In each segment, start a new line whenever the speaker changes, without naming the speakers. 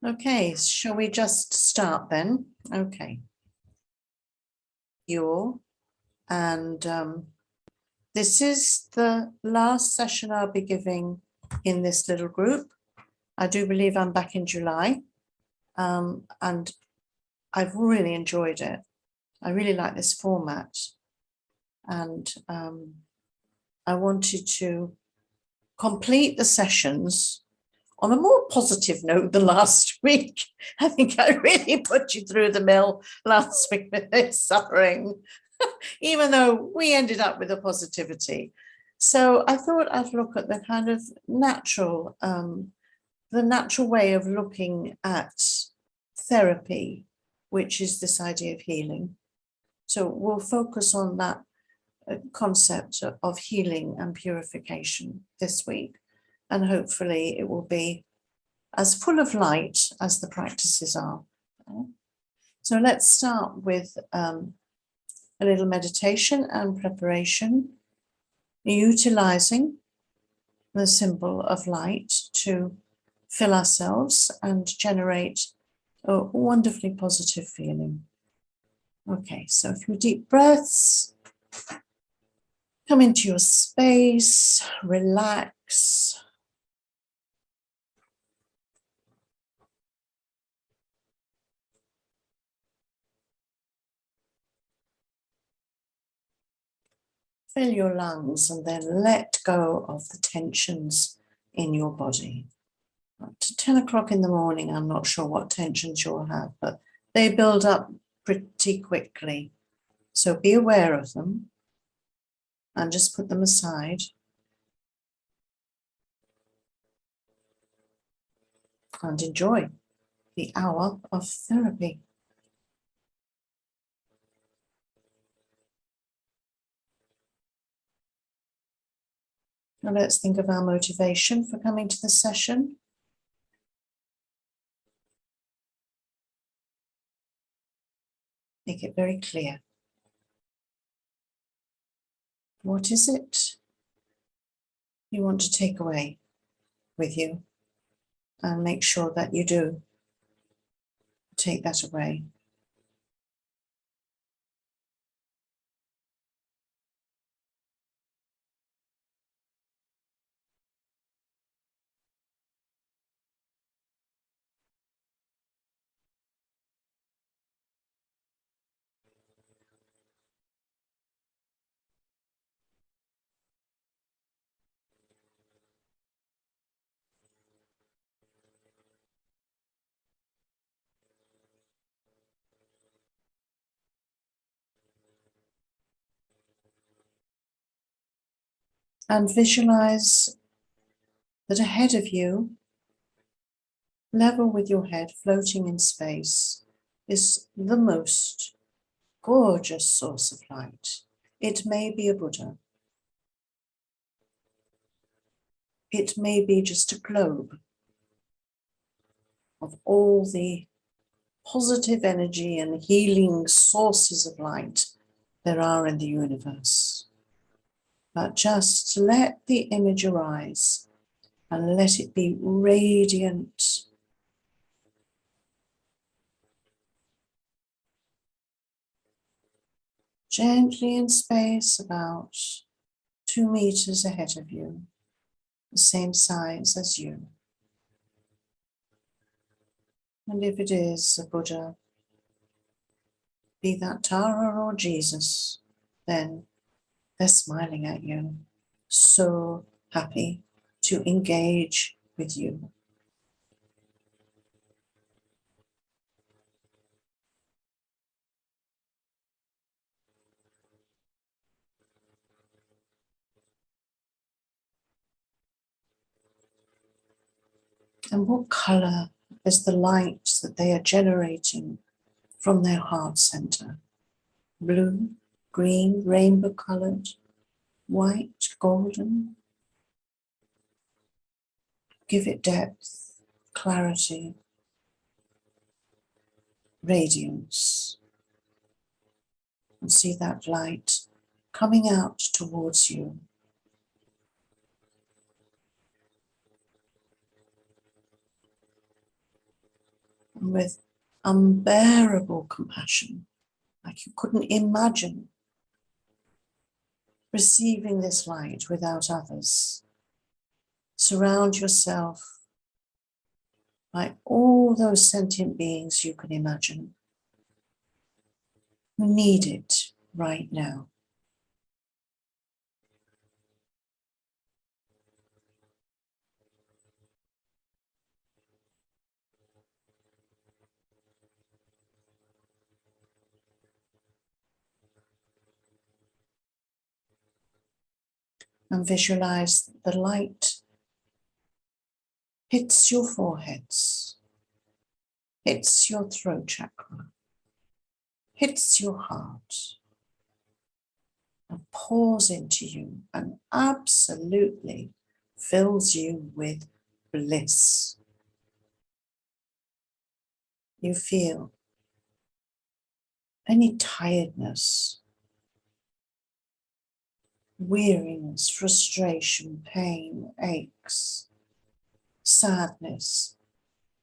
Okay, shall we just start then? Okay. You all. And this is the last session I'll be giving in this little group. I do believe I'm back in July. And I've really enjoyed it. I really like this format. And I wanted to complete the sessions on a more positive note than last week. I think I really put you through the mill last week with this suffering, even though we ended up with a positivity. So I thought I'd look at the kind of natural way of looking at therapy, which is this idea of healing. So we'll focus on that concept of healing and purification this week. And hopefully it will be as full of light as the practices are. So let's start with a little meditation and preparation, utilizing the symbol of light to fill ourselves and generate a wonderfully positive feeling. Okay, so a few deep breaths. Come into your space, relax. Fill your lungs and then let go of the tensions in your body. Up to 10 o'clock in the morning, I'm not sure what tensions you'll have, but they build up pretty quickly. So be aware of them and just put them aside. And enjoy the hour of therapy. Now let's think of our motivation for coming to the session. Make it very clear. What is it you want to take away with you? And make sure that you do take that away. And visualize that ahead of you, level with your head, floating in space, is the most gorgeous source of light. It may be a Buddha. It may be just a globe of all the positive energy and healing sources of light there are in the universe. But just let the image arise and let it be radiant. Gently in space, about 2 meters ahead of you, the same size as you. And if it is a Buddha, be that Tara or Jesus, then they're smiling at you, so happy to engage with you. And what color is the light that they are generating from their heart center? Blue, green, rainbow colored, white, golden. Give it depth, clarity, radiance. And see that light coming out towards you. and with unbearable compassion, like you couldn't imagine receiving this light without others. Surround yourself by all those sentient beings you can imagine who need it right now. And visualize the light hits your foreheads, hits your throat chakra, hits your heart, and pours into you and absolutely fills you with bliss. You feel any tiredness, weariness, frustration, pain, aches, sadness,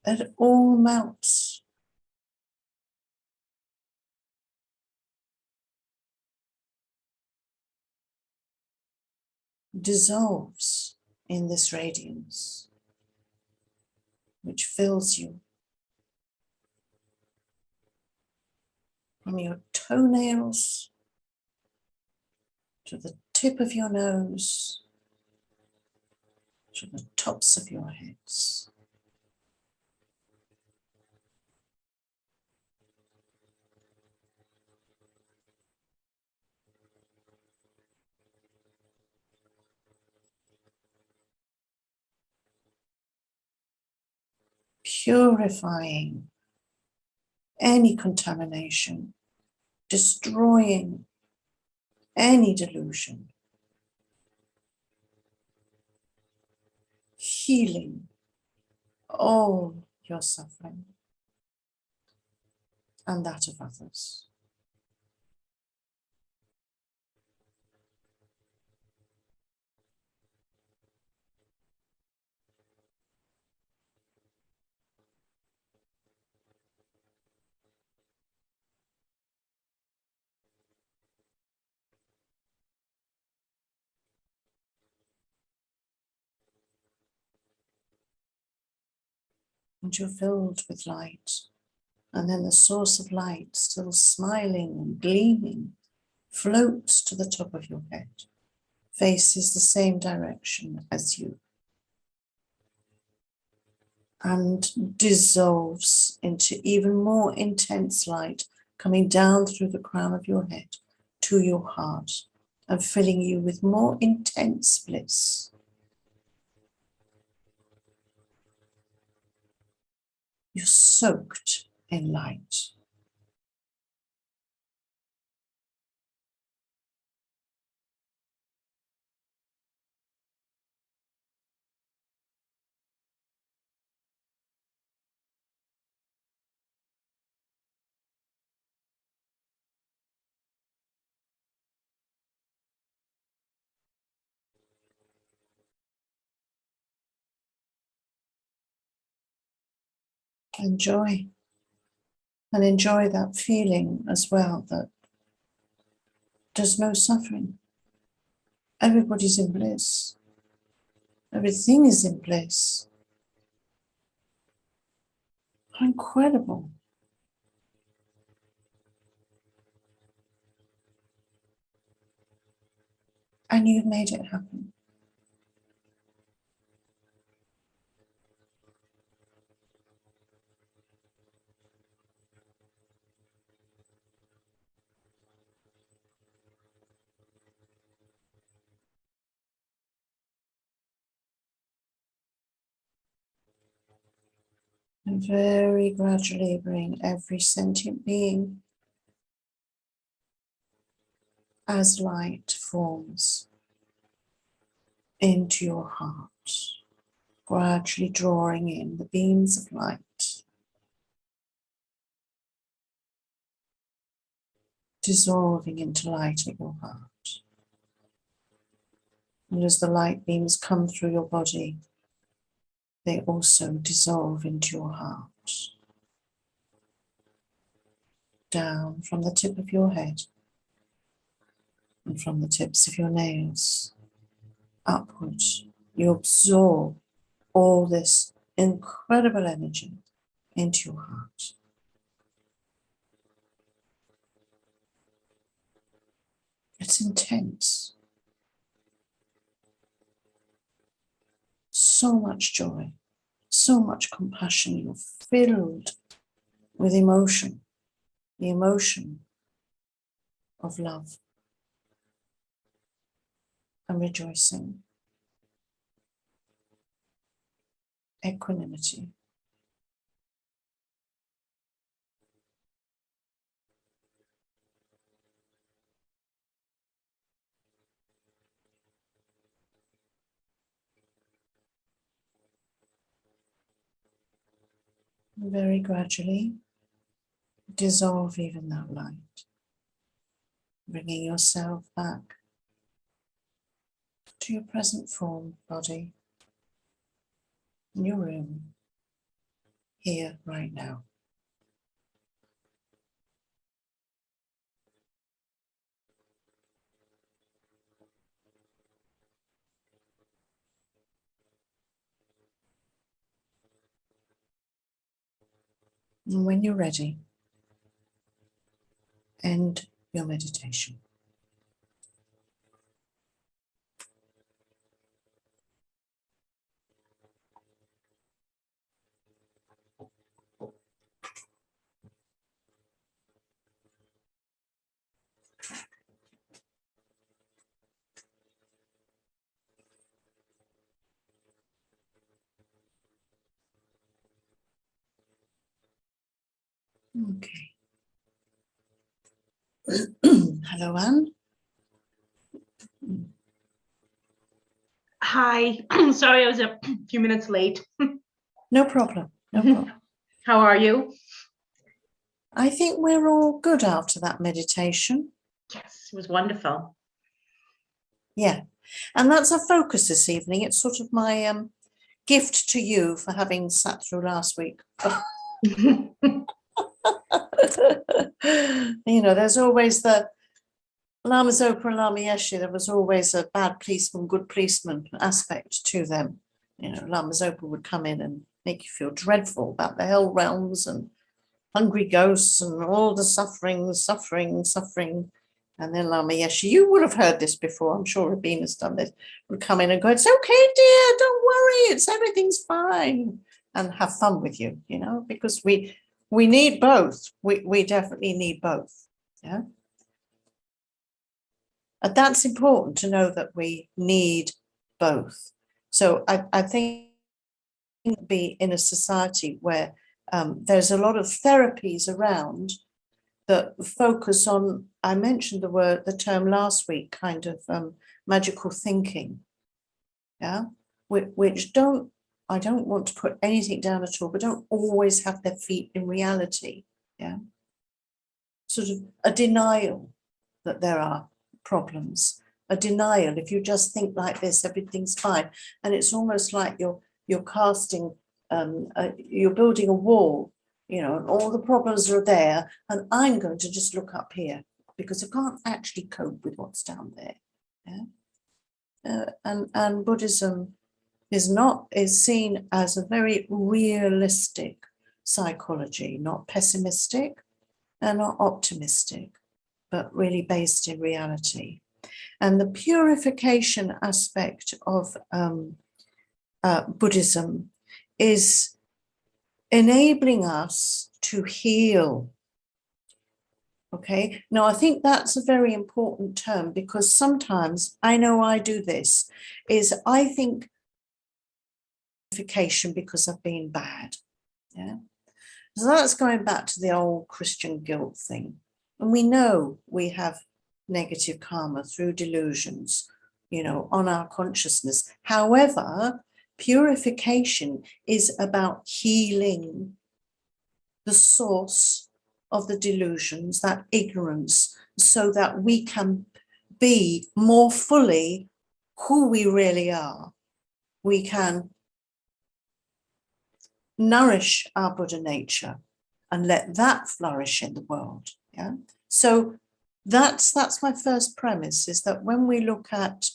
it all melts. Dissolves in this radiance, which fills you from your toenails to the tip of your nose, to the tops of your heads. Purifying any contamination, destroying any delusion, healing all your suffering and that of others. And you're filled with light. And then the source of light, still smiling and gleaming, floats to the top of your head, faces the same direction as you, and dissolves into even more intense light, coming down through the crown of your head to your heart and filling you with more intense bliss. You're soaked in light. Enjoy. And enjoy that feeling as well, that there's no suffering. Everybody's in bliss. Everything is in bliss. How incredible. And you've made it happen. And very gradually bring every sentient being as light forms into your heart, gradually drawing in the beams of light, dissolving into light at your heart. And as the light beams come through your body, they also dissolve into your heart. down from the tip of your head and from the tips of your nails upwards. You absorb all this incredible energy into your heart. It's intense. So much joy, so much compassion. You're filled with emotion, the emotion of love and rejoicing, equanimity. And very gradually dissolve even that light, bringing yourself back to your present form, body, in your room, here, right now. And when you're ready, end your meditation. Okay. Hello, Anne.
Hi, sorry I was a few minutes late.
No problem, no problem.
How are you?
I think we're all good after that meditation.
Yes, it was wonderful.
Yeah, and that's our focus this evening. It's sort of my gift to you for having sat through last week. You know, there's always the Lama Zopa and Lama Yeshe, there was always a bad policeman, good policeman aspect to them. You know, Lama Zopa would come in and make you feel dreadful about the hell realms and hungry ghosts and all the suffering. And then Lama Yeshe, you would have heard this before, I'm sure Rabina's done this, would come in and go, it's okay, dear, don't worry, everything's fine, and have fun with you, you know, because we need both. We definitely need both. Yeah. And that's important to know that we need both. So I think be in a society where there's a lot of therapies around that focus on, I mentioned the term last week, kind of magical thinking, yeah, which I don't want to put anything down at all, but don't always have their feet in reality, yeah, sort of a denial that there are problems, a denial. If you just think like this, everything's fine, and it's almost like you're casting, you're building a wall, you know, and all the problems are there, and I'm going to just look up here because I can't actually cope with what's down there. Yeah, and Buddhism is seen as a very realistic psychology, not pessimistic and not optimistic, but really based in reality. And the purification aspect of Buddhism is enabling us to heal. Okay, now I think that's a very important term, because sometimes, I know I do this, is I think purification because I've been bad. Yeah, so that's going back to the old Christian guilt thing. And we know we have negative karma through delusions, you know, on our consciousness. However, purification is about healing the source of the delusions, that ignorance, so that we can be more fully who we really are. We can nourish our Buddha nature and let that flourish in the world. Yeah. So that's my first premise, is that when we look at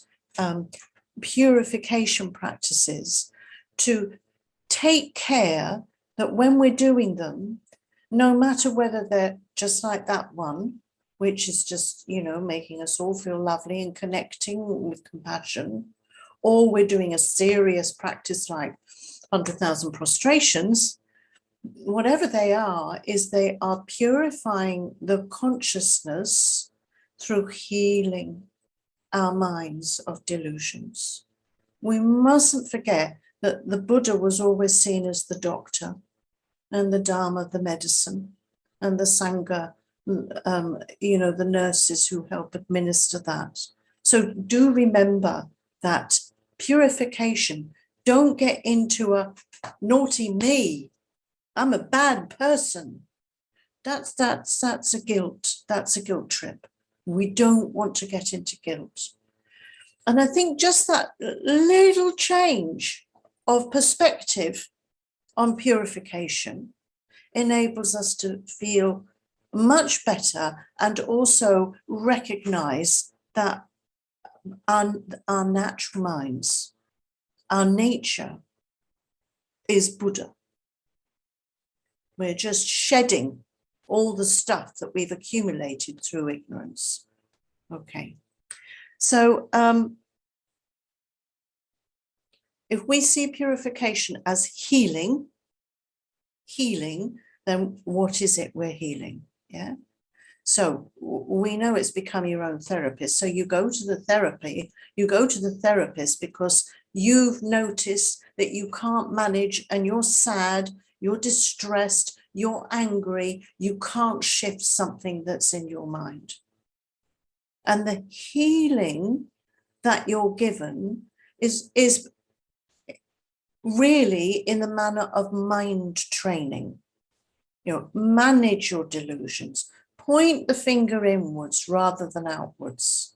purification practices, to take care that when we're doing them, no matter whether they're just like that one, which is just, making us all feel lovely and connecting with compassion, or we're doing a serious practice like 100,000 prostrations, whatever they are purifying the consciousness through healing our minds of delusions. We mustn't forget that the Buddha was always seen as the doctor, and the Dharma the medicine, and the Sangha, the nurses who help administer that. So do remember that purification, don't get into a naughty me, I'm a bad person. That's a guilt trip. We don't want to get into guilt. And I think just that little change of perspective on purification enables us to feel much better, and also recognize that our natural minds, our nature is Buddha. We're just shedding all the stuff that we've accumulated through ignorance. Okay. So if we see purification as healing, then what is it we're healing? Yeah. So we know it's become your own therapist. So you go to the therapist because you've noticed that you can't manage, and you're sad, you're distressed, you're angry, you can't shift something that's in your mind. And the healing that you're given is really in the manner of mind training. Manage your delusions, point the finger inwards rather than outwards.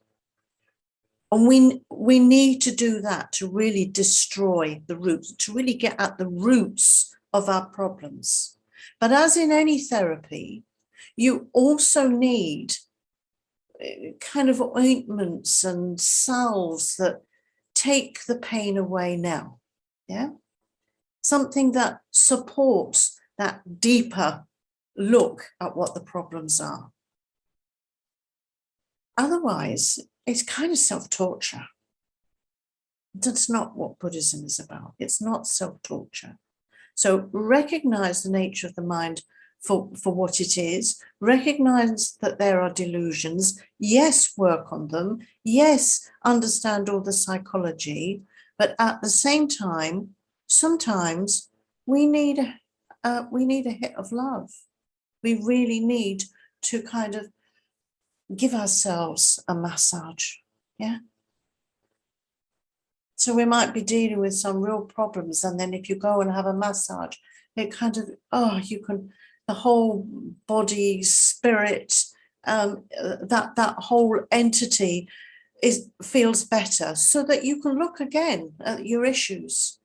And we need to do that to really destroy the roots, to really get at the roots of our problems. But as in any therapy, you also need kind of ointments and salves that take the pain away now. Yeah. Something that supports that deeper look at what the problems are. Otherwise, it's kind of self-torture. That's not what Buddhism is about. It's not self-torture. So recognize the nature of the mind for what it is. Recognize that there are delusions. Yes, work on them. Yes, understand all the psychology. But at the same time, sometimes we need a hit of love. We really need to kind of give ourselves a massage. Yeah. So we might be dealing with some real problems, and then if you go and have a massage, it kind of, the whole body, spirit, that whole entity feels better, so that you can look again at your issues.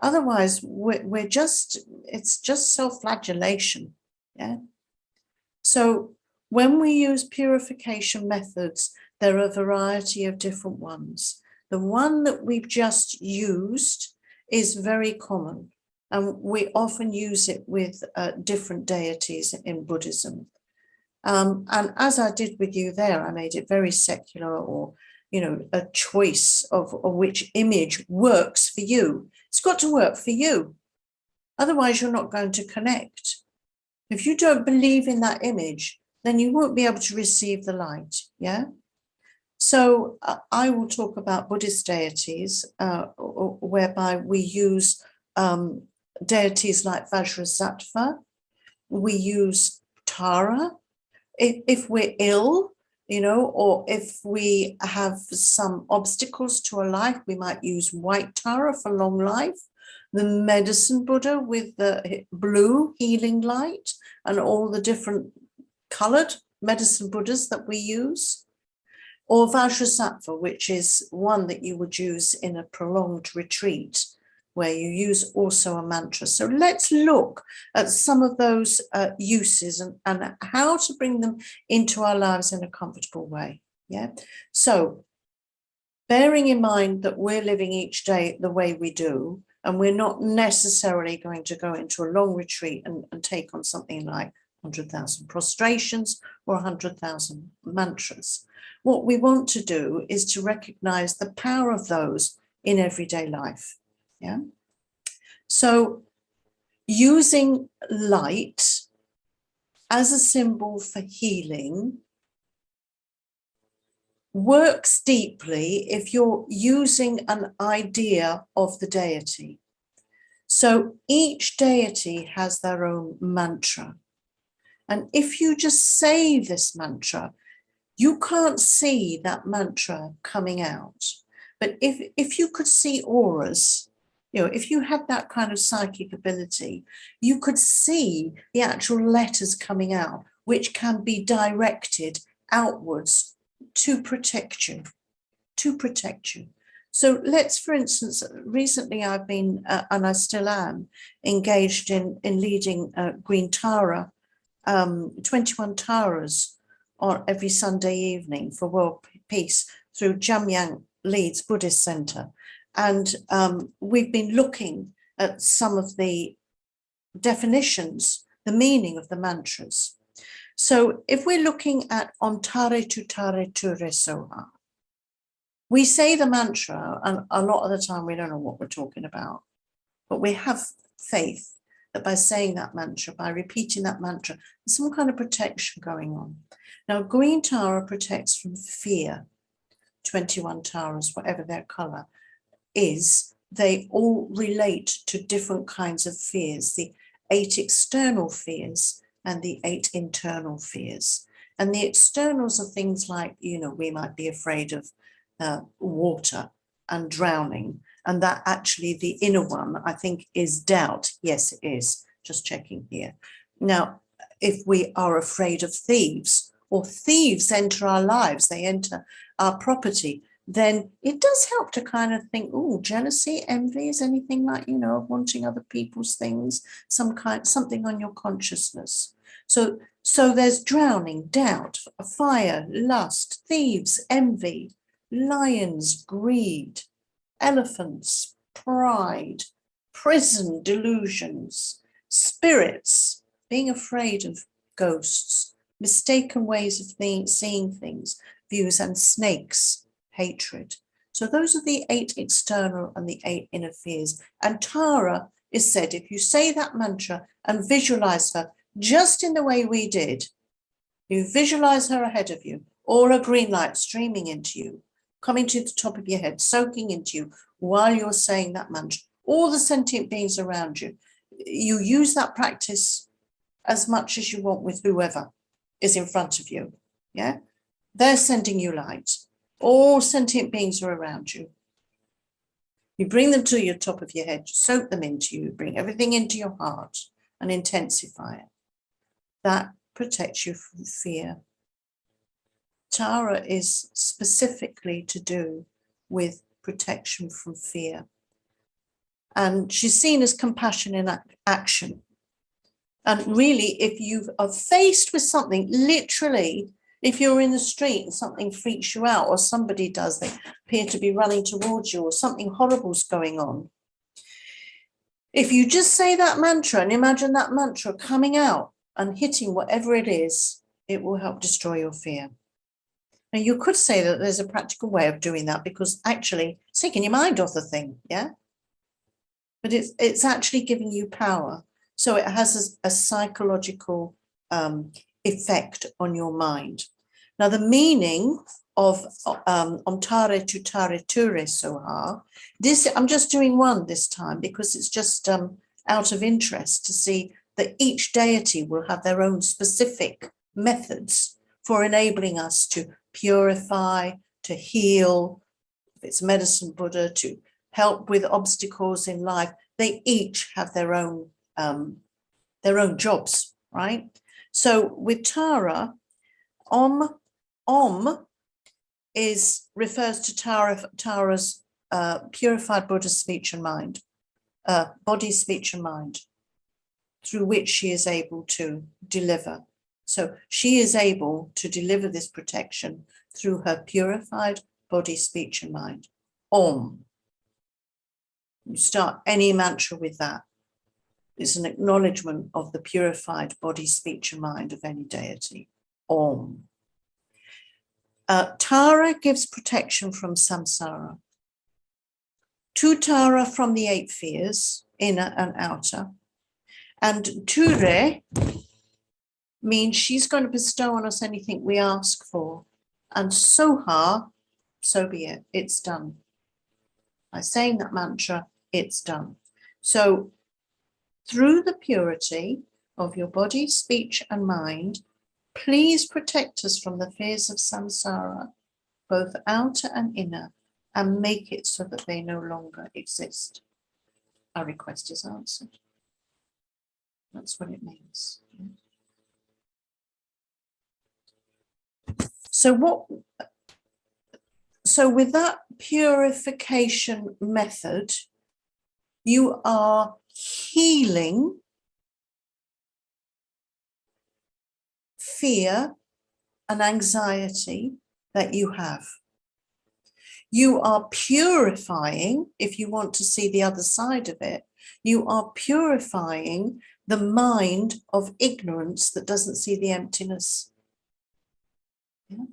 Otherwise, it's just self-flagellation. Yeah. So when we use purification methods, there are a variety of different ones. The one that we've just used is very common, and we often use it with different deities in Buddhism. And as I did with you there, I made it very secular, or a choice of which image works for you. It's got to work for you. Otherwise, you're not going to connect. If you don't believe in that image, then you won't be able to receive the light. Yeah. So I will talk about Buddhist deities, whereby we use deities like Vajrasattva. We use Tara. If we're ill, or if we have some obstacles to our life, we might use white Tara for long life. The medicine Buddha with the blue healing light, and all the different colored medicine Buddhas that we use. Or Vajrasattva, which is one that you would use in a prolonged retreat, where you use also a mantra. So let's look at some of those uses and how to bring them into our lives in a comfortable way. Yeah. So bearing in mind that we're living each day the way we do, and we're not necessarily going to go into a long retreat and take on something like 100,000 prostrations or 100,000 mantras. What we want to do is to recognize the power of those in everyday life. Yeah. So using light as a symbol for healing works deeply if you're using an idea of the deity. So each deity has their own mantra. And if you just say this mantra, you can't see that mantra coming out. But if you could see auras, if you had that kind of psychic ability, you could see the actual letters coming out, which can be directed outwards to protect you, So let's, for instance, recently I've been, and I still am, engaged in leading Green Tara, 21 Taras on every Sunday evening for world peace through Jamyang Leeds Buddhist Center. And we've been looking at some of the definitions, the meaning of the mantras. So if we're looking at Ontaretu Tareture Soha, we say the mantra, and a lot of the time we don't know what we're talking about, but we have faith that by saying that mantra, by repeating that mantra, there's some kind of protection going on. Now, Green Tara protects from fear. 21 Taras, whatever their color is, they all relate to different kinds of fears, the 8 external fears and the 8 internal fears. And the externals are things like, we might be afraid of water and drowning. And that actually the inner one, I think, is doubt. Yes, it is. Just checking here. Now, if we are afraid of thieves, or thieves enter our lives, they enter our property, then it does help to kind of think, oh, jealousy, envy, is anything like, wanting other people's things, something on your consciousness. So there's drowning, doubt, fire, lust, thieves, envy, lions, greed, elephants, pride, prison, delusions, spirits, being afraid of ghosts, mistaken ways of seeing things, views, and snakes, hatred. So those are the 8 external and the 8 inner fears. And Tara is said, if you say that mantra and visualize her just in the way we did, you visualize her ahead of you, or a green light streaming into you, coming to the top of your head, soaking into you while you're saying that mantra, all the sentient beings around you. You use that practice as much as you want with whoever is in front of you. Yeah, they're sending you light. All sentient beings are around you. You bring them to your top of your head, soak them into you, bring everything into your heart and intensify it. That protects you from fear. Tara is specifically to do with protection from fear. And she's seen as compassion in action. And really, if you are faced with something, literally, if you're in the street and something freaks you out, or somebody does, they appear to be running towards you, or something horrible's going on. If you just say that mantra and imagine that mantra coming out and hitting whatever it is, it will help destroy your fear. Now, you could say that there's a practical way of doing that, because actually it's taking your mind off the thing, yeah? But it's actually giving you power. So it has a psychological effect on your mind. Now, the meaning of Omtare Tutare Ture Soha, this, I'm just doing one this time because it's just out of interest to see that each deity will have their own specific methods for enabling us to purify, to heal, if it's medicine Buddha, to help with obstacles in life. They each have their own jobs, right? So with Tara, Om refers to Tara's purified Buddha speech and mind. body, speech, and mind, through which she is able to deliver. So she is able to deliver this protection through her purified body, speech, and mind. Om. You start any mantra with that. It's an acknowledgement of the purified body, speech, and mind of any deity. Om. Tara gives protection from samsara. Tutara from the 8 fears, inner and outer. And Ture means she's going to bestow on us anything we ask for. And Soha, so be it, it's done. By saying that mantra, it's done. So through the purity of your body, speech, and mind, please protect us from the fears of samsara, both outer and inner, and make it so that they no longer exist. Our request is answered. That's what it means. So with that purification method, you are healing fear and anxiety that you have. You are purifying, if you want to see the other side of it, you are purifying the mind of ignorance that doesn't see the emptiness. Yeah?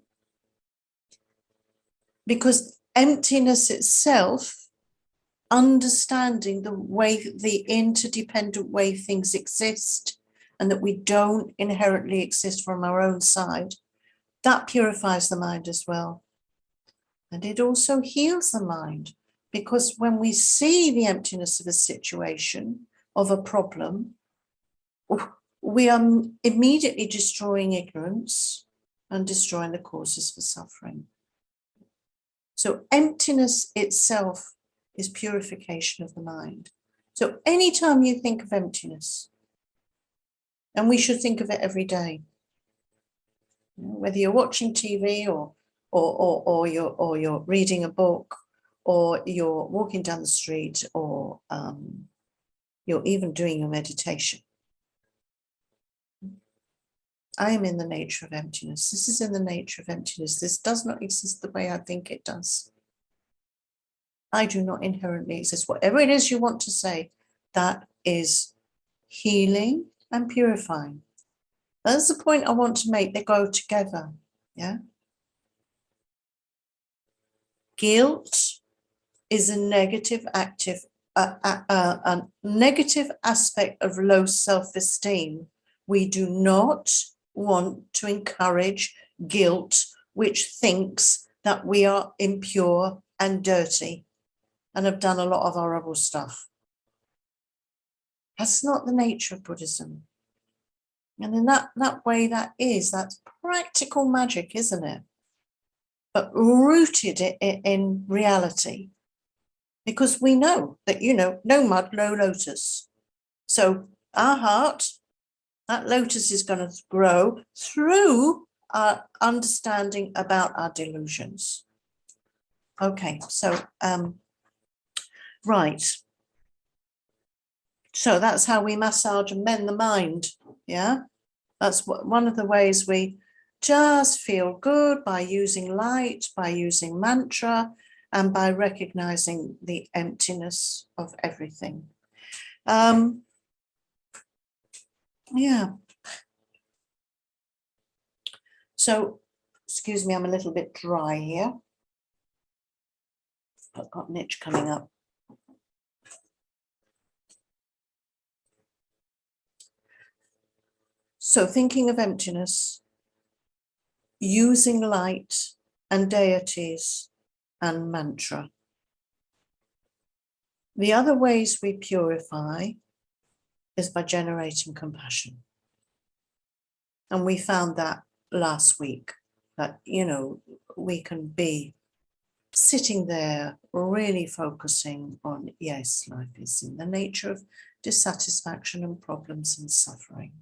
Because emptiness itself, understanding the way, the interdependent way things exist, and that we don't inherently exist from our own side, that purifies the mind as well. And it also heals the mind, because when we see the emptiness of a situation, of a problem, we are immediately destroying ignorance and destroying the causes for suffering. So emptiness itself is purification of the mind. So anytime you think of emptiness, and we should think of it every day, whether you're watching TV or you're reading a book, or you're walking down the street, or you're even doing your meditation. I am in the nature of emptiness. This is in the nature of emptiness. This does not exist the way I think it does. I do not inherently exist. Whatever it is you want to say, that is healing and purifying. That's the point I want to make. They go together. Yeah. Guilt is a negative a negative aspect of low self-esteem. We do not want to encourage guilt, which thinks that we are impure and dirty and have done a lot of horrible stuff. That's not the nature of Buddhism. And in that way, that's practical magic, isn't it? But rooted in reality. Because we know that, no mud, no lotus. So our heart, that lotus is going to grow through our understanding about our delusions. Okay, so, right. So that's how we massage and mend the mind, yeah? That's one of the ways we just feel good, by using light, by using mantra, and by recognizing the emptiness of everything. Yeah. So, excuse me, I'm a little bit dry here. I've got an itch coming up. So thinking of emptiness, using light and deities and mantra. The other ways we purify is by generating compassion. And we found that last week, that, we can be sitting there really focusing on, yes, life is in the nature of dissatisfaction and problems and suffering.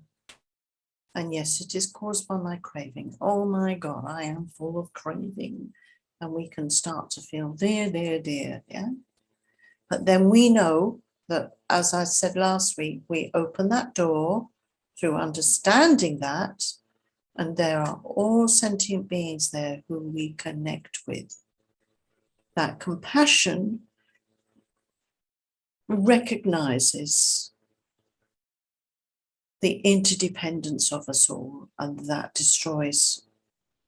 And yes, it is caused by my craving. Oh my God, I am full of craving. And we can start to feel dear, yeah? But then we know that, as I said last week, we open that door through understanding that, and there are all sentient beings there whom we connect with. That compassion recognizes the interdependence of us all, and that destroys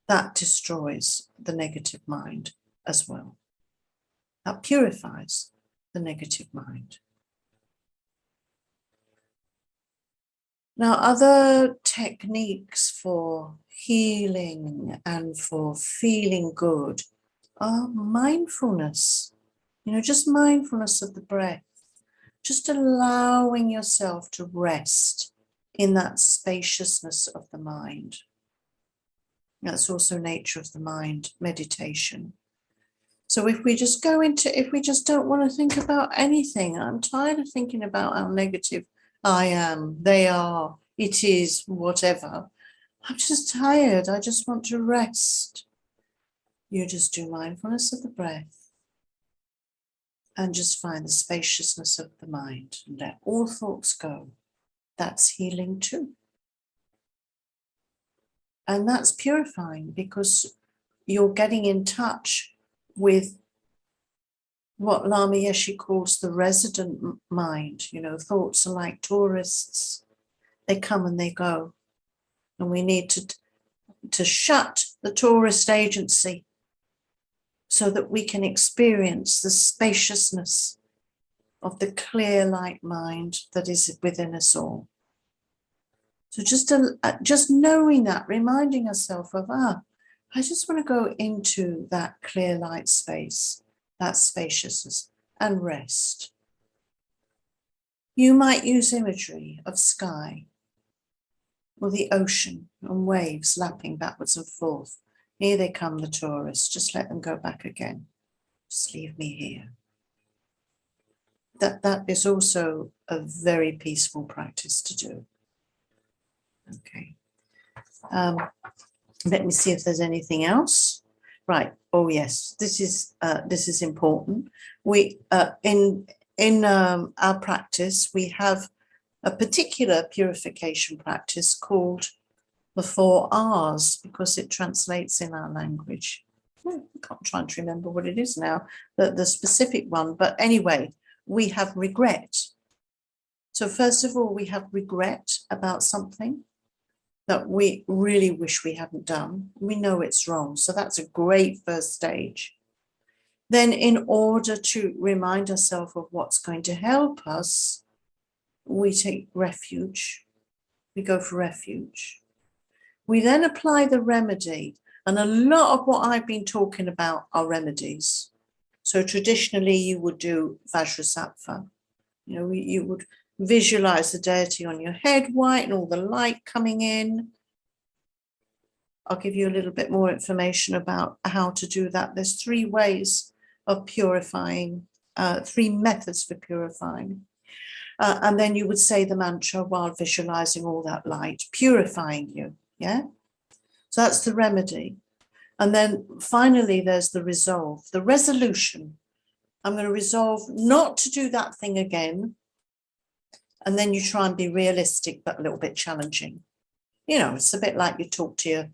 the negative mind as well. That purifies the negative mind. Now, other techniques for healing and for feeling good are mindfulness. Just mindfulness of the breath, just allowing yourself to rest in that spaciousness of the mind. That's also nature of the mind, meditation. So if we just don't want to think about anything, I'm tired of thinking about how negative I am, they are, it is, whatever. I'm just tired. I just want to rest. You just do mindfulness of the breath and just find the spaciousness of the mind and let all thoughts go. That's healing too. And that's purifying because you're getting in touch with what Lama Yeshe calls the resident mind. Thoughts are like tourists. They come and they go. And we need to shut the tourist agency so that we can experience the spaciousness of the clear light mind that is within us all. So just knowing that, reminding ourselves of, I just want to go into that clear light space, that spaciousness, and rest. You might use imagery of sky or the ocean and waves lapping backwards and forth. Here they come, the tourists. Just let them go back again. Just leave me here. That is also a very peaceful practice to do. Okay. Let me see if there's anything else. Right. Oh yes, this is important. We in our practice we have a particular purification practice called the 4 R's because it translates in our language. I'm trying to remember what it is now, the specific one. But anyway, we have regret. So first of all, we have regret about something that we really wish we hadn't done. We know it's wrong. So that's a great first stage. Then in order to remind ourselves of what's going to help us, we take refuge. We go for refuge. We then apply the remedy. And a lot of what I've been talking about are remedies. So traditionally you would do Vajrasattva. You would visualize the deity on your head white and all the light coming in. I'll give you a little bit more information about how to do that. There's 3 ways of purifying, 3 methods for purifying. And then you would say the mantra while visualizing all that light, purifying you. Yeah. So that's the remedy. And then finally, there's the resolve, the resolution. I'm going to resolve not to do that thing again. And then you try and be realistic, but a little bit challenging. It's a bit like you talk to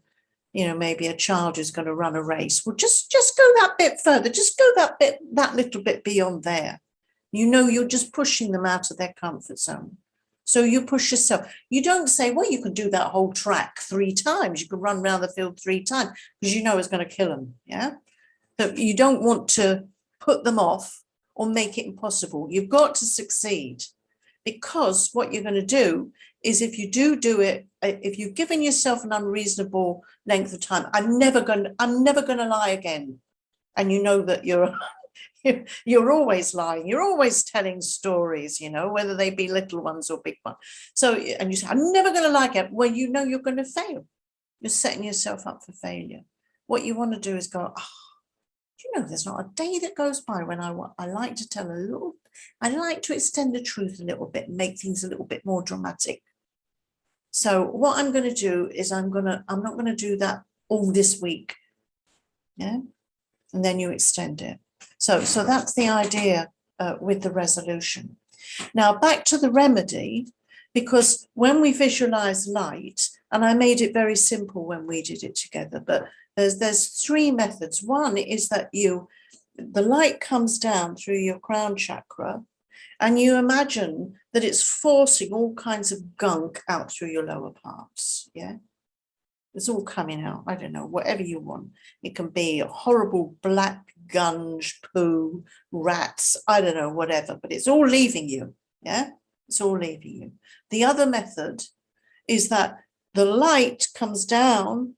maybe a child who's going to run a race. Well, just go that bit further. Just go that little bit beyond there. You're just pushing them out of their comfort zone. So you push yourself. You don't say, well, you can do that whole track 3 times. You can run around the field 3 times because it's going to kill them. Yeah. So you don't want to put them off or make it impossible. You've got to succeed. Because what you're going to do is if you do it, if you've given yourself an unreasonable length of time, I'm never going to lie again. And you know that you're always lying. You're always telling stories, whether they be little ones or big ones. So, and you say, I'm never going to lie again. Well, you're going to fail. You're setting yourself up for failure. What you want to do is go, there's not a day that goes by when I like to tell I like to extend the truth a little bit, make things a little bit more dramatic. So what I'm going to do is I'm not going to do that all this week. Yeah. And then you extend it. So that's the idea with the resolution. Now, back to the remedy, because when we visualize light, and I made it very simple when we did it together, but there's three methods. One is that the light comes down through your crown chakra, and you imagine that it's forcing all kinds of gunk out through your lower parts. Yeah, it's all coming out. I don't know, whatever you want. It can be a horrible black gunge, poo, rats, I don't know, whatever, but it's all leaving you. Yeah, it's all leaving you. The other method is that the light comes down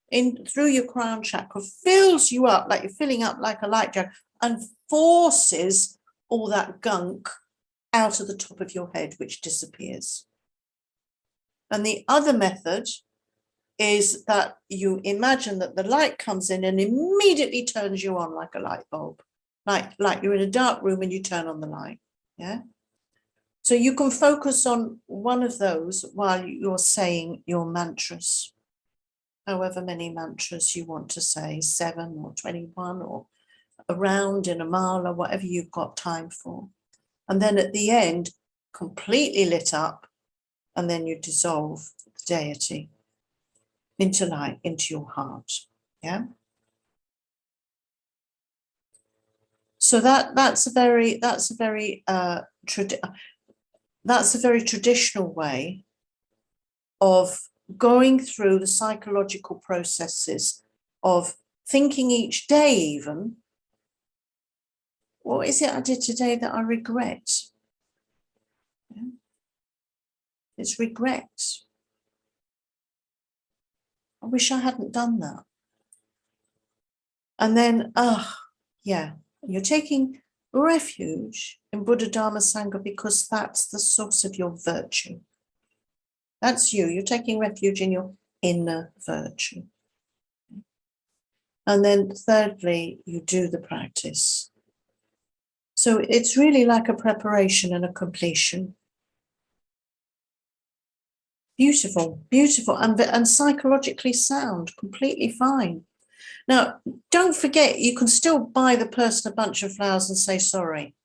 in through your crown chakra, fills you up like you're filling up like a light jar, and forces all that gunk out of the top of your head, which disappears. And the other method is that you imagine that the light comes in and immediately turns you on like a light bulb, like you're in a dark room and you turn on the light. Yeah. So you can focus on one of those while you're saying your mantras, however many mantras you want to say, 7 or 21 or around in a mala, whatever you've got time for. And then at the end, completely lit up, and then you dissolve the deity into light, into your heart. Yeah. So that's a very traditional way of going through the psychological processes of thinking each day, even, what is it I did today that I regret? Yeah. It's regret. I wish I hadn't done that. And then, yeah, you're taking refuge in Buddha, Dharma, Sangha because that's the source of your virtue. That's you. You're taking refuge in your inner virtue. And then thirdly, you do the practice. So it's really like a preparation and a completion. Beautiful, beautiful, and psychologically sound, completely fine. Now, don't forget, you can still buy the person a bunch of flowers and say sorry.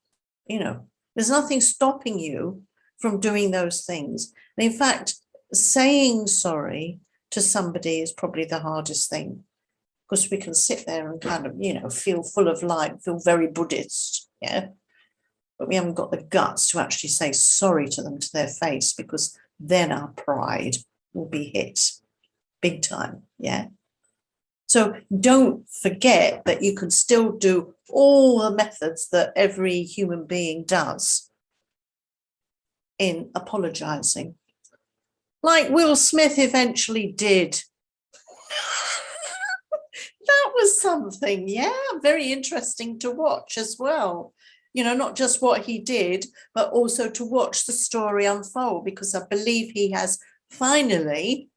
You know, there's nothing stopping you from doing those things. And in fact, saying sorry to somebody is probably the hardest thing, because we can sit there and kind of, feel full of light, feel very Buddhist, yeah. But we haven't got the guts to actually say sorry to them to their face, because then our pride will be hit big time, yeah. So don't forget that you can still do all the methods that every human being does in apologizing, like Will Smith eventually did. That was something, yeah, very interesting to watch as well. Not just what he did, but also to watch the story unfold, because I believe he has finally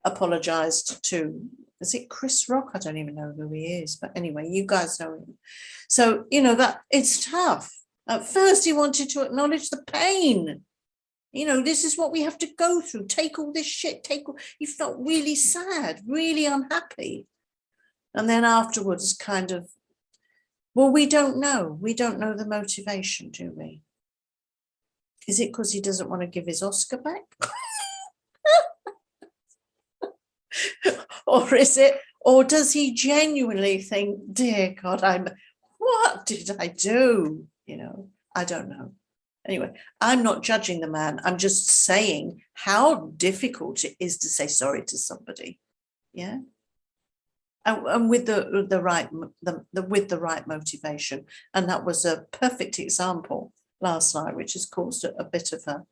apologized to, is it Chris Rock? I don't even know who he is, but anyway, you guys know him. So, that it's tough. At first, he wanted to acknowledge the pain. This is what we have to go through. Take all this shit. He felt really sad, really unhappy. And then afterwards, kind of, well, we don't know. We don't know the motivation, do we? Is it because he doesn't want to give his Oscar back? Or does he genuinely think, dear God, what did I do? I don't know. Anyway, I'm not judging the man. I'm just saying how difficult it is to say sorry to somebody. Yeah. And with the right motivation. And that was a perfect example last night, which has caused a bit of a,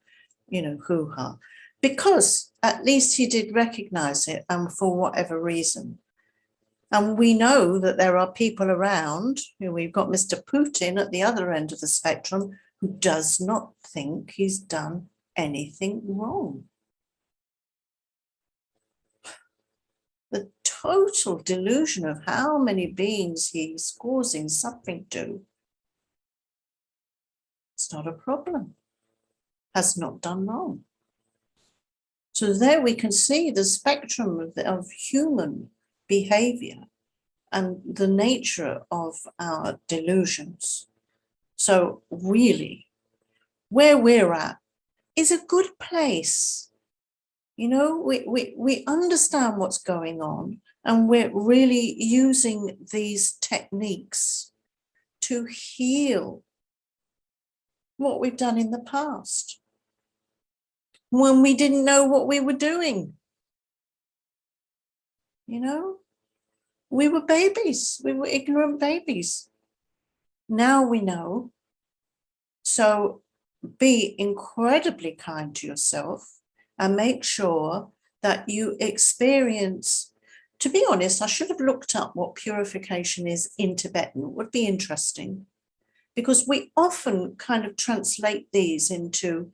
hoo-ha, because at least he did recognize it, and for whatever reason. And we know that there are people around, we've got Mr. Putin at the other end of the spectrum, who does not think he's done anything wrong. The total delusion of how many beings he's causing suffering to. It's not a problem. Has not done wrong. So there we can see the spectrum of human behavior and the nature of our delusions. So really, where we're at is a good place. You know, we understand what's going on, and we're really using these techniques to heal what we've done in the past when we didn't know what we were doing. You know, we were babies, we were ignorant babies. Now we know. So be incredibly kind to yourself and make sure that you experience. To be honest, I should have looked up what purification is in Tibetan. It would be interesting, because we often kind of translate these into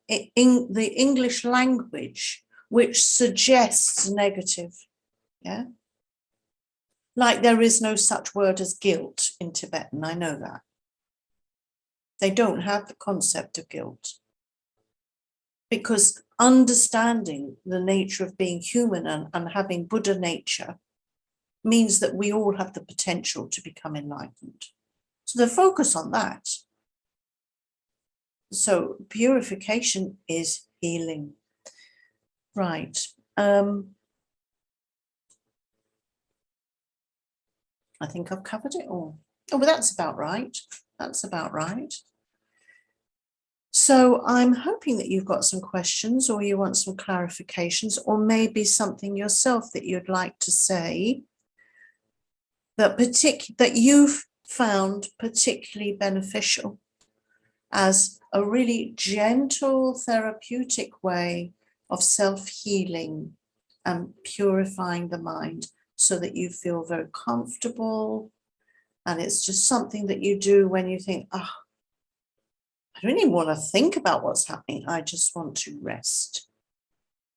in the English language, which suggests negative. Yeah. Like there is no such word as guilt in Tibetan. I know that. They don't have the concept of guilt, because understanding the nature of being human and having Buddha nature means that we all have the potential to become enlightened. So the focus on that. So purification is healing. Right. I think I've covered it all. Oh, well, that's about right. That's about right. So I'm hoping that you've got some questions, or you want some clarifications, or maybe something yourself that you'd like to say that you've found particularly beneficial as a really gentle therapeutic way of self-healing and purifying the mind, so that you feel very comfortable. And it's just something that you do when you think, oh, I don't even want to think about what's happening. I just want to rest.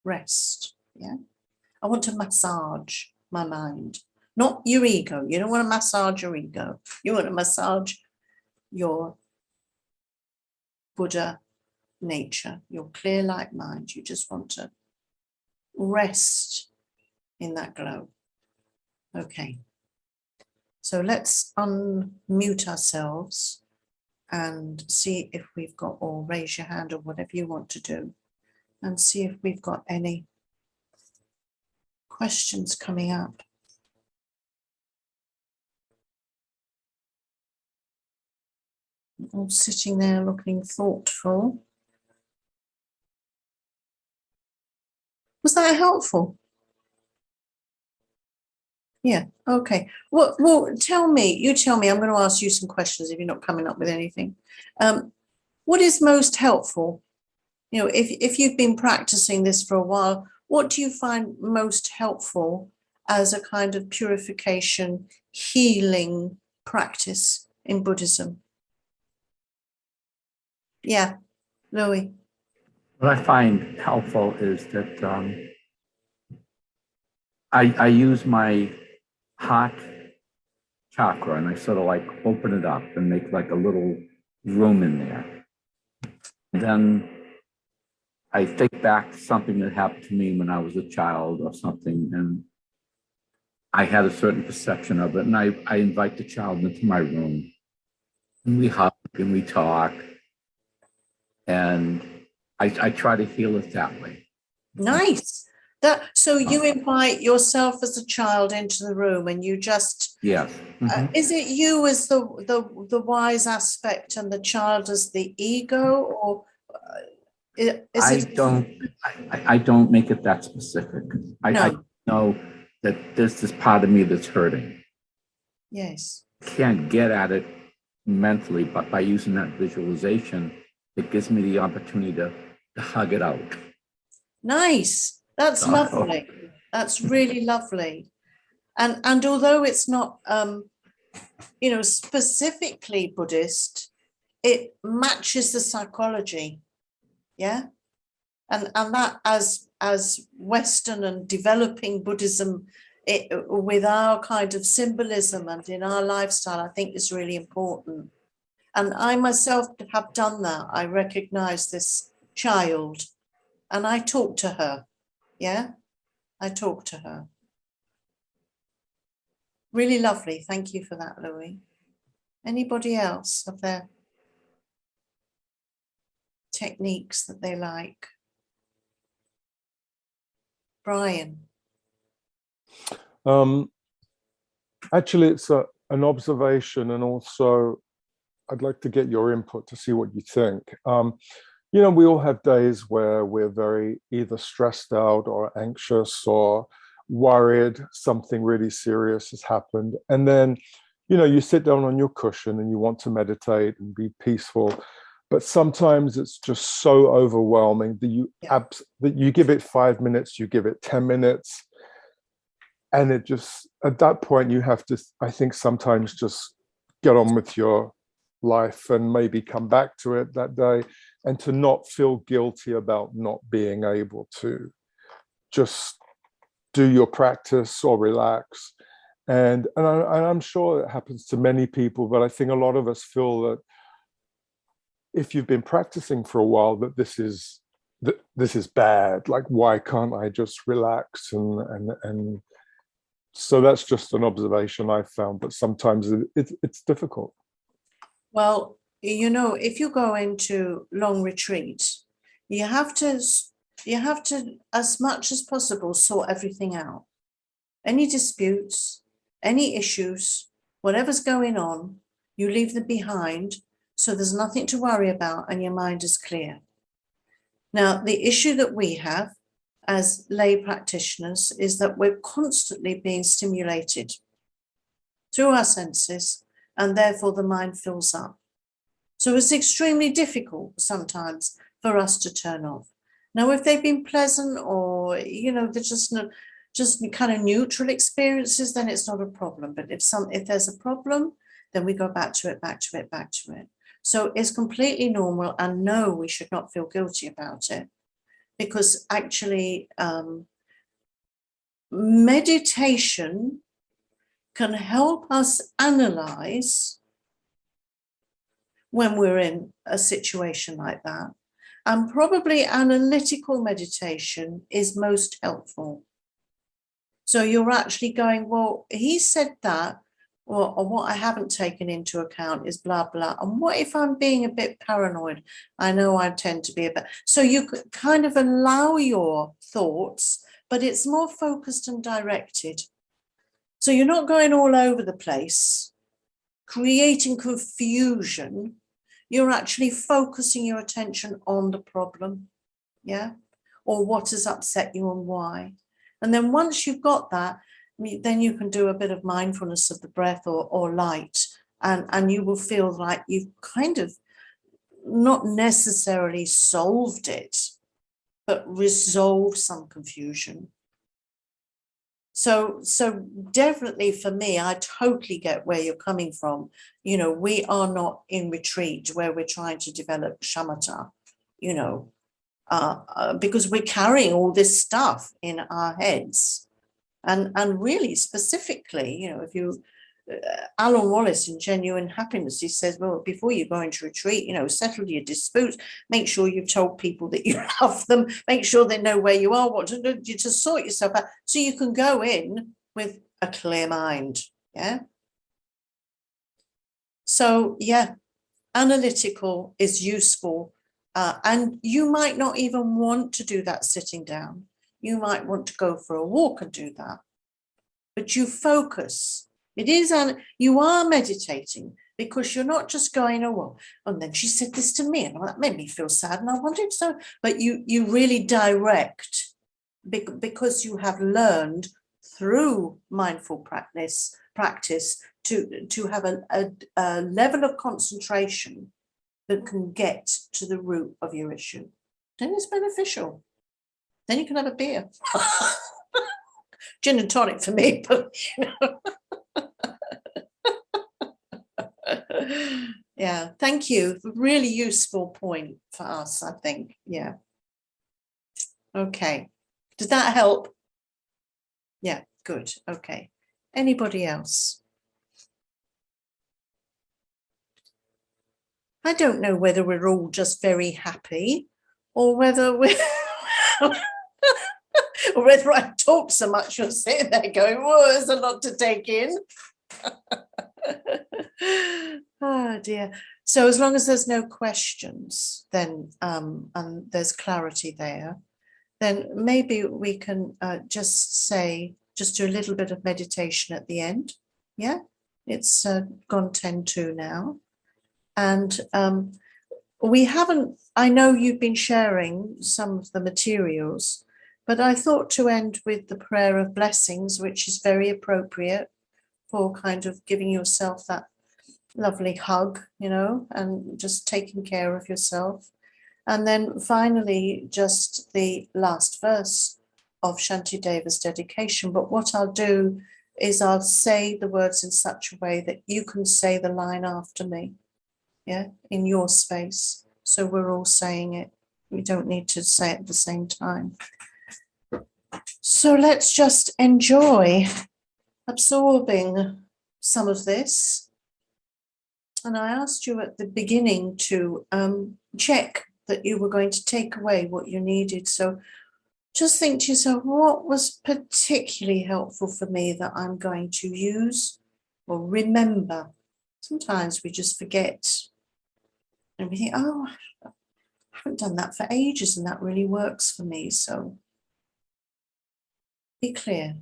Rest. Yeah. I want to massage my mind, not your ego. You don't want to massage your ego. You want to massage your Buddha nature, your clear light mind. You just want to rest in that glow. Okay. So let's unmute ourselves and see if we've got, or raise your hand or whatever you want to do, and see if we've got any questions coming up. All sitting there looking thoughtful. Was that helpful? Yeah, okay. Well, tell me, I'm going to ask you some questions if you're not coming up with anything. What is most helpful? You know, if you've been practicing this for a while, what do you find most helpful as a kind of purification, healing practice in Buddhism? Yeah, Louis.
What I find helpful is that I use my heart chakra and I sort of like open it up and make like a little room in there. And then I think back to something that happened to me when I was a child or something, and I had a certain perception of it. And I invite the child into my room and we hug and we talk. And I try to heal it that way.
Nice. So you invite yourself as a child into the room, and you just,
yes. Mm-hmm.
Is it you as the wise aspect and the child as the ego, or
I don't make it that specific.
No.
I know that there's this part of me that's hurting.
Yes.
Can't get at it mentally, but by using that visualization, it gives me the opportunity to hug it out.
Nice. That's lovely. That's really lovely. And although it's not specifically Buddhist, it matches the psychology. Yeah. And that as Western and developing Buddhism, with our kind of symbolism and in our lifestyle, I think is really important. And I myself have done that. I recognize this child and I talk to her. Yeah, I talk to her. Really lovely. Thank you for that, Louis. Anybody else up there? techniques that they like? Brian.
Actually, it's an observation, and also I'd like to get your input to see what you think. You know, we all have days where we're very either stressed out or anxious or worried something really serious has happened. And then, you know, you sit down on your cushion and you want to meditate and be peaceful. But sometimes it's just so overwhelming that you give it 5 minutes, you give it 10 minutes. And it just, at that point, you have to, I think, sometimes just get on with your life and maybe come back to it that day, and to not feel guilty about not being able to just do your practice or relax. And I'm sure it happens to many people, but I think a lot of us feel that if you've been practicing for a while, that this is bad. Like, why can't I just relax? And so that's just an observation I've found, but sometimes it's difficult.
Well, you know, if you go into long retreat, you have to, as much as possible, sort everything out. Any disputes, any issues, whatever's going on, you leave them behind, so there's nothing to worry about and your mind is clear. Now, the issue that we have as lay practitioners is that we're constantly being stimulated through our senses, and therefore the mind fills up. So it's extremely difficult sometimes for us to turn off. Now, if they've been pleasant, or, you know, they're just kind of neutral experiences, then it's not a problem. But if there's a problem, then we go back to it. So it's completely normal, and no, we should not feel guilty about it, because actually meditation can help us analyze when we're in a situation like that. And probably analytical meditation is most helpful. So you're actually going, well, he said that, or what I haven't taken into account is blah, blah. And what if I'm being a bit paranoid? I know I tend to be a bit. So you could kind of allow your thoughts, but it's more focused and directed. So you're not going all over the place, creating confusion. You're actually focusing your attention on the problem, yeah? Or what has upset you and why. And then once you've got that, then you can do a bit of mindfulness of the breath or light, and you will feel like you've kind of not necessarily solved it, but resolved some confusion. So definitely for me, I totally get where you're coming from. You know, we are not in retreat where we're trying to develop shamatha, you know, because we're carrying all this stuff in our heads. And really specifically, you know, if you, Alan Wallace in Genuine Happiness, he says, well, before you go into retreat, you know, settle your disputes, make sure you've told people that you love them, make sure they know where you are, what to do, you just sort yourself out so you can go in with a clear mind. Yeah. So, yeah, analytical is useful. And you might not even want to do that sitting down. You might want to go for a walk and do that, but you focus. It is, you are meditating, because you're not just going, oh, well, and then she said this to me, and that made me feel sad, and I wanted so, but you really direct, because you have learned through mindful practice to have a level of concentration that can get to the root of your issue. Then it's beneficial. Then you can have a beer. Gin and tonic for me, but you know. Yeah, thank you. Really useful point for us, I think. Yeah. Okay. Does that help? Yeah, good. Okay. Anybody else? I don't know whether we're all just very happy, or whether we're or whether I talk so much you're sitting there going, whoa, there's a lot to take in. Oh dear. So as long as there's no questions, then and there's clarity there, then maybe we can just do a little bit of meditation at the end. Yeah, it's gone 10 to now. And I know you've been sharing some of the materials, but I thought to end with the prayer of blessings, which is very appropriate for kind of giving yourself that lovely hug, and just taking care of yourself. And then finally, just the last verse of Shantideva's dedication. But what I'll do is I'll say the words in such a way that you can say the line after me, in your space. So we're all saying it. We don't need to say it at the same time. So let's just enjoy absorbing some of this. And I asked you at the beginning to check that you were going to take away what you needed. So just think to yourself, what was particularly helpful for me that I'm going to use or remember? Sometimes we just forget and we think, oh, I haven't done that for ages and that really works for me. So be clear.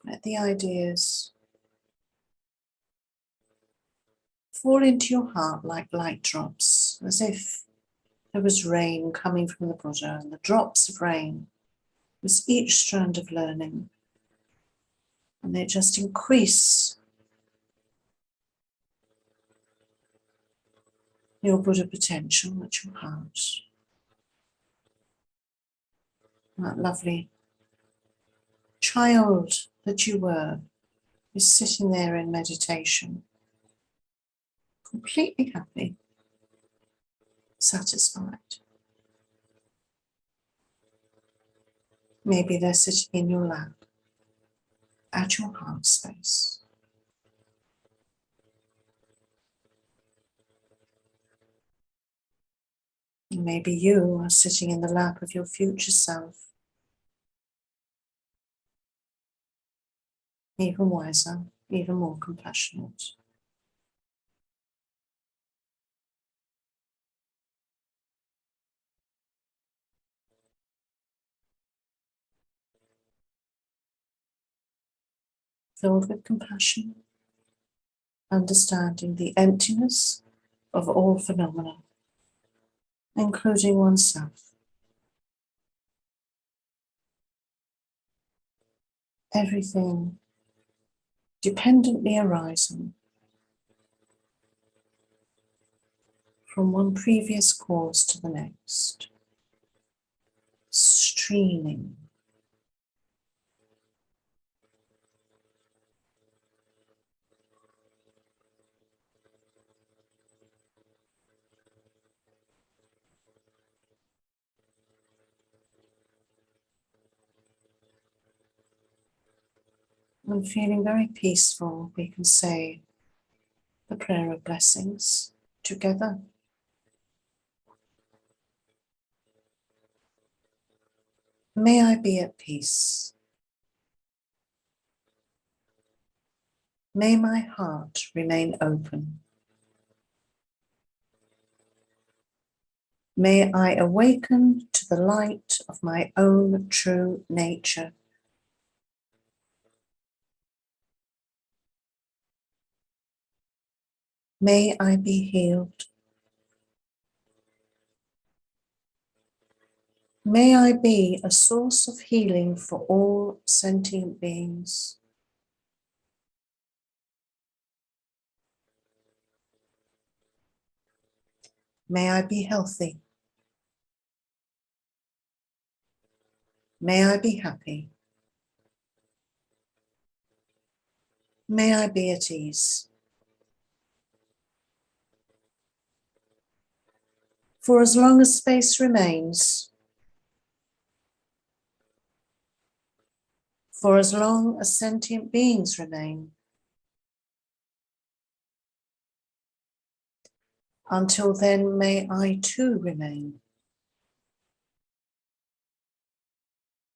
Let the ideas fall into your heart like light drops, as if there was rain coming from the Buddha, and the drops of rain was each strand of learning, and they just increase your Buddha potential at your heart. That lovely child that you were is sitting there in meditation, completely happy, satisfied. Maybe they're sitting in your lap, at your heart space. Maybe you are sitting in the lap of your future self, even wiser, even more compassionate. Filled with compassion, understanding the emptiness of all phenomena, including oneself. Everything dependently arising from one previous cause to the next, streaming. And feeling very peaceful, we can say the prayer of blessings together. May I be at peace. May my heart remain open. May I awaken to the light of my own true nature. May I be healed. May I be a source of healing for all sentient beings. May I be healthy. May I be happy. May I be at ease. For as long as space remains for as long as sentient beings remain. Until then, may I too remain,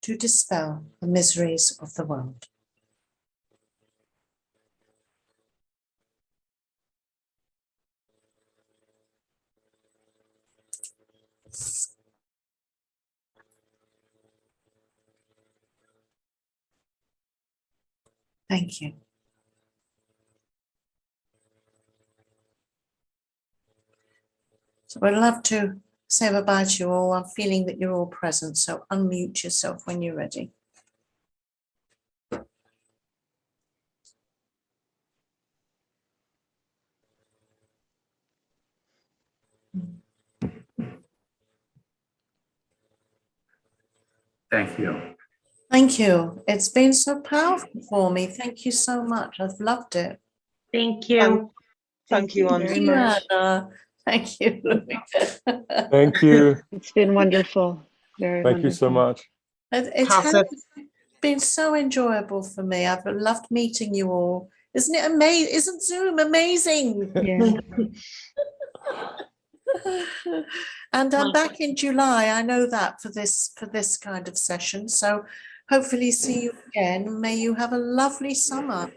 to dispel the miseries of the world. Thank you. So I'd love to say bye to you all. I'm feeling that you're all present, so unmute yourself when you're ready.
Thank you.
Thank you. It's been so powerful for me. Thank you so much. I've loved it.
Thank you.
Thank you,
Thank
Ondy.
you, Anna. Thank you, Louisa.
Thank you.
It's been wonderful. Very
Thank you so
wonderful.
much.
It's
Pass it.
been so enjoyable for me. I've loved meeting you all. Isn't it amazing? Isn't Zoom amazing?
Yeah.
And I'm back in July. I know that for this kind of session. So hopefully see you again. May you have a lovely summer.